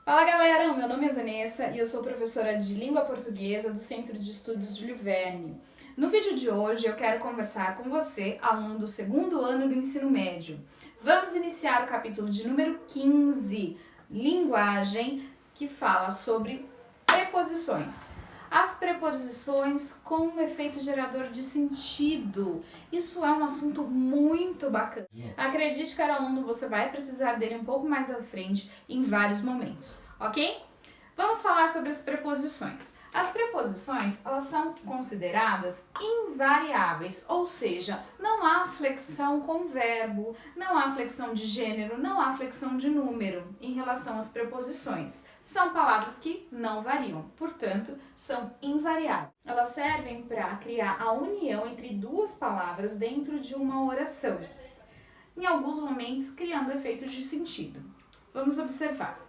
Fala galera, meu nome é Vanessa e eu sou professora de língua portuguesa do Centro de Estudos Júlio Verne. No vídeo de hoje eu quero conversar com você, aluno do segundo ano do ensino médio. Vamos iniciar o capítulo de número 15, linguagem, que fala sobre preposições. As preposições com um efeito gerador de sentido. Isso é um assunto muito bacana. Acredite, caro aluno, você vai precisar dele um pouco mais à frente em vários momentos, ok? Vamos falar sobre as preposições. As preposições, elas são consideradas invariáveis, ou seja, não há flexão com verbo, não há flexão de gênero, não há flexão de número em relação às preposições. São palavras que não variam, portanto, são invariáveis. Elas servem para criar a união entre duas palavras dentro de uma oração, em alguns momentos criando efeitos de sentido. Vamos observar.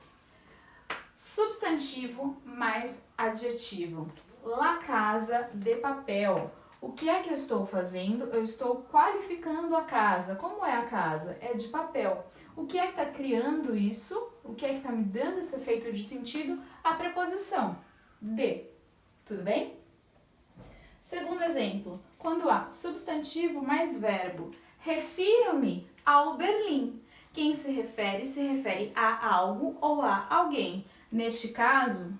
Substantivo mais adjetivo. La casa de papel. O que é que eu estou fazendo? Eu estou qualificando a casa. Como é a casa? É de papel. O que é que está criando isso? O que é que está me dando esse efeito de sentido? A preposição de. Tudo bem? Segundo exemplo, quando há substantivo mais verbo, refiro-me ao Berlim. Quem se refere a algo ou a alguém. Neste caso,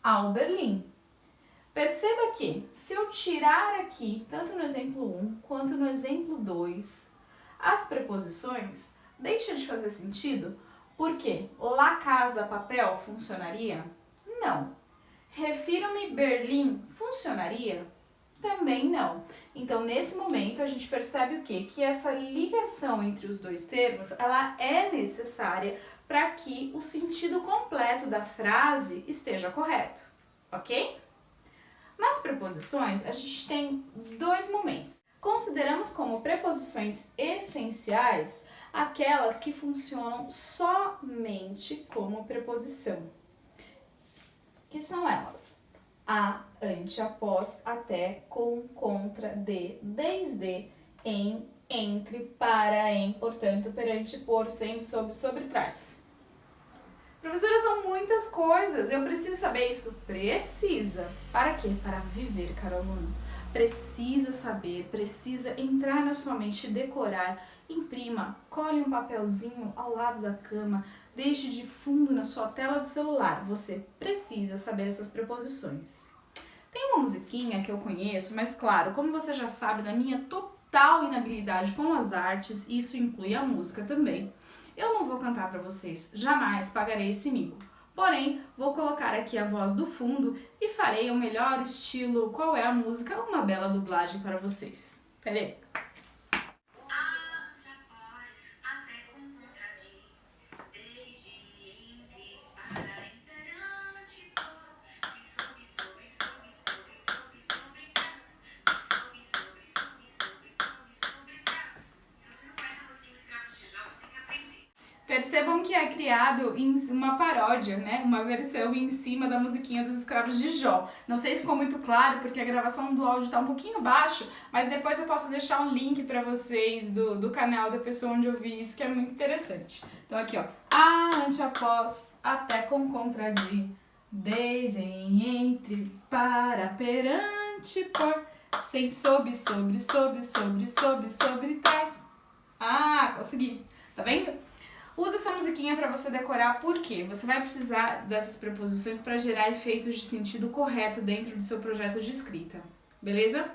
ao Berlim. Perceba que, se eu tirar aqui, tanto no exemplo 1 quanto no exemplo 2, as preposições, deixa de fazer sentido? Porque la casa papel funcionaria? Não. Refiro-me Berlim funcionaria? Também não. Então, nesse momento, a gente percebe o quê? Que essa ligação entre os dois termos, ela é necessária para que o sentido completo da frase esteja correto, ok? Nas preposições, a gente tem dois momentos. Consideramos como preposições essenciais aquelas que funcionam somente como preposição. Que são elas? A, ante, após, até, com, contra, de, desde, em, entre, para, em, portanto, perante, por, sem, sobre, trás. Professora, são muitas coisas, eu preciso saber isso? Precisa. Para quê? Para viver, caro aluno. Precisa saber, precisa entrar na sua mente, decorar, imprima, cole um papelzinho ao lado da cama, deixe de fundo na sua tela do celular. Você precisa saber essas preposições. Tem uma musiquinha que eu conheço, mas claro, como você já sabe da minha total inabilidade com as artes, isso inclui a música também. Eu não vou cantar para vocês, jamais pagarei esse mico. Porém, vou colocar aqui a voz do fundo e farei o melhor estilo Qual é a Música, uma bela dublagem para vocês. Pera aí. Percebam que é criado em uma paródia, né? Uma versão em cima da musiquinha dos escravos de Jó. Não sei se ficou muito claro, porque a gravação do áudio está um pouquinho baixo, mas depois eu posso deixar um link para vocês do canal da pessoa onde eu vi isso, que é muito interessante. Então aqui, ó. A, ante, após, até, com, contra, de, desde, em, entre, para, perante, por, sem, sobre, trás. Ah, consegui. Tá vendo? Usa essa musiquinha para você decorar, porque você vai precisar dessas preposições para gerar efeitos de sentido correto dentro do seu projeto de escrita, beleza?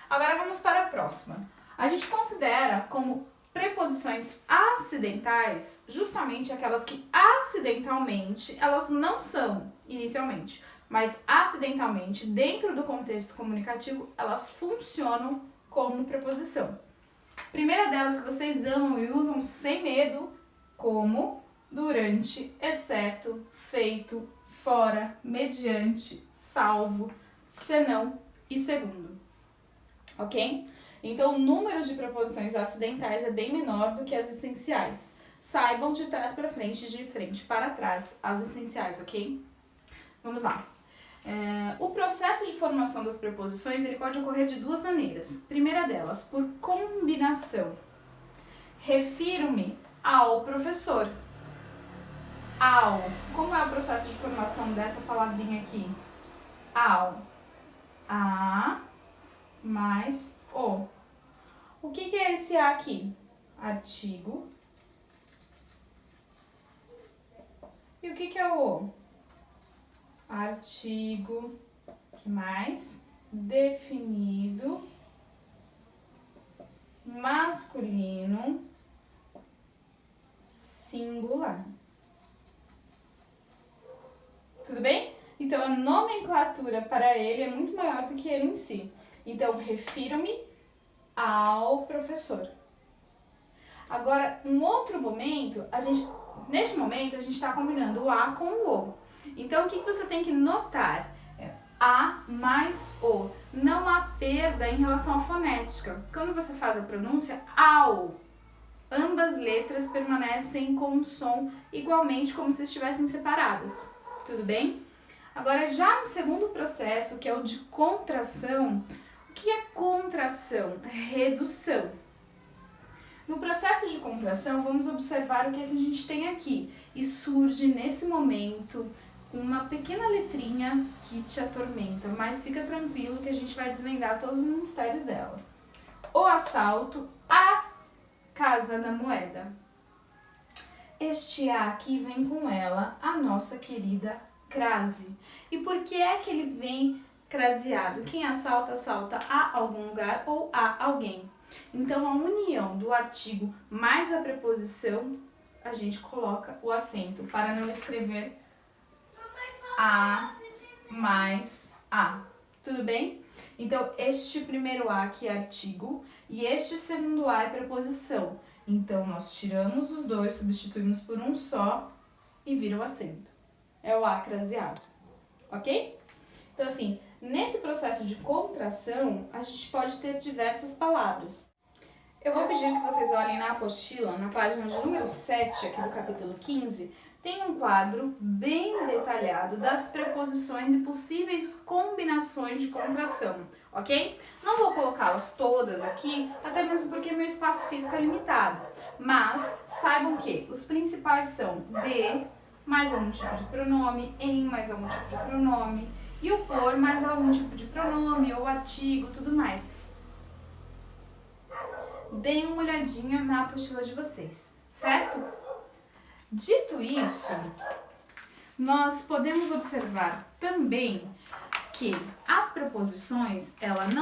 Agora vamos para a próxima. A gente considera como preposições acidentais justamente aquelas que acidentalmente, elas não são inicialmente, mas acidentalmente, dentro do contexto comunicativo, elas funcionam como preposição. Primeira delas que vocês amam e usam sem medo, como, durante, exceto, feito, fora, mediante, salvo, senão e segundo. Ok? Então, o número de preposições acidentais é bem menor do que as essenciais. Saibam de trás para frente e de frente para trás as essenciais, ok? Vamos lá. O processo de formação das preposições ele pode ocorrer de duas maneiras. Primeira delas, por combinação. Refiro-me ao professor. Ao. Como é o processo de formação dessa palavrinha aqui? Ao. A mais o. O que é esse A aqui? Artigo. E o que é o O? Artigo. Que mais? Definido. Masculino. Singular. Tudo bem? Então, a nomenclatura para ele é muito maior do que ele em si. Então, refiro-me ao professor. Agora, um outro momento, neste momento, a gente está combinando o A com o O. Então, o que você tem que notar? A mais O. Não há perda em relação à fonética. Quando você faz a pronúncia, ao. Ambas letras permanecem com um som igualmente como se estivessem separadas. Tudo bem? Agora, já no segundo processo, que é o de contração, o que é contração? Redução. No processo de contração, vamos observar o que a gente tem aqui. E surge, nesse momento, uma pequena letrinha que te atormenta, mas fica tranquilo que a gente vai desvendar todos os mistérios dela. O assalto, a Casa da Moeda. Este A aqui vem com ela, a nossa querida crase. E por que é que ele vem craseado? Quem assalta, assalta a algum lugar ou a alguém. Então, a união do artigo mais a preposição, a gente coloca o acento para não escrever a mais a. Tudo bem? Então, este primeiro A aqui é artigo e este segundo A é preposição. Então, nós tiramos os dois, substituímos por um só e vira o acento. É o A craseado, ok? Então, assim, nesse processo de contração, a gente pode ter diversas palavras. Eu vou pedir que vocês olhem na apostila, na página de número 7, aqui do capítulo 15, tem um quadro bem detalhado das preposições e possíveis combinações de contração, ok? Não vou colocá-las todas aqui, até mesmo porque meu espaço físico é limitado. Mas saibam que os principais são de mais algum tipo de pronome, em mais algum tipo de pronome, e o por mais algum tipo de pronome ou artigo, tudo mais. Deem uma olhadinha na apostila de vocês, certo? Dito isso, nós podemos observar também que as preposições, elas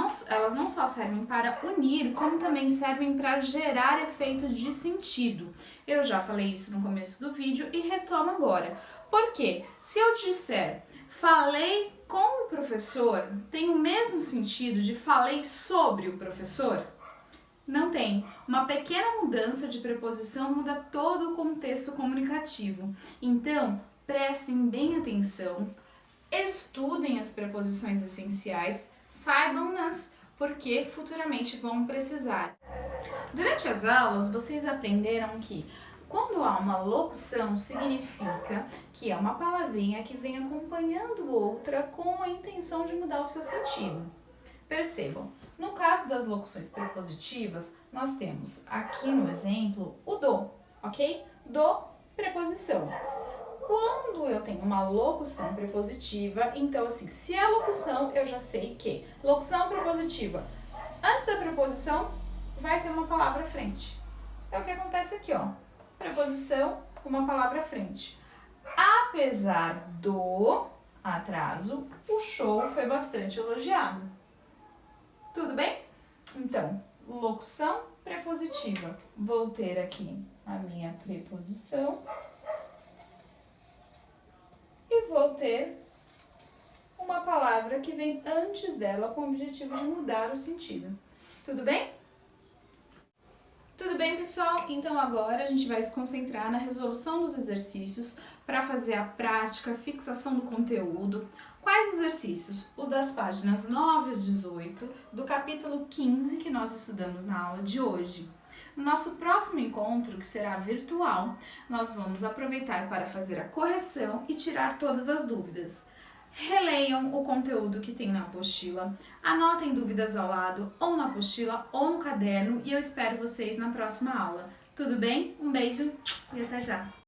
não só servem para unir, como também servem para gerar efeito de sentido. Eu já falei isso no começo do vídeo e retomo agora. Porque se eu disser falei com o professor, tem o mesmo sentido de falei sobre o professor? Não tem. Uma pequena mudança de preposição muda todo o contexto comunicativo. Então, prestem bem atenção, estudem as preposições essenciais, saibam-nas porque futuramente vão precisar. Durante as aulas, vocês aprenderam que quando há uma locução, significa que é uma palavrinha que vem acompanhando outra com a intenção de mudar o seu sentido. Percebam, no caso das locuções prepositivas, nós temos aqui no exemplo o do, ok? Do, preposição. Quando eu tenho uma locução prepositiva, então assim, se é locução, eu já sei que locução prepositiva, antes da preposição, vai ter uma palavra à frente. É o que acontece aqui, ó. Preposição, uma palavra à frente. Apesar do atraso, o show foi bastante elogiado. Tudo bem? Então, locução prepositiva. Vou ter aqui a minha preposição e vou ter uma palavra que vem antes dela com o objetivo de mudar o sentido. Tudo bem? Tudo bem, pessoal? Então agora a gente vai se concentrar na resolução dos exercícios para fazer a prática, fixação do conteúdo. Quais exercícios? O das páginas 9 a 18 do capítulo 15 que nós estudamos na aula de hoje. No nosso próximo encontro, que será virtual, nós vamos aproveitar para fazer a correção e tirar todas as dúvidas. Releiam o conteúdo que tem na apostila, anotem dúvidas ao lado, ou na apostila ou no caderno, e eu espero vocês na próxima aula. Tudo bem? Um beijo e até já!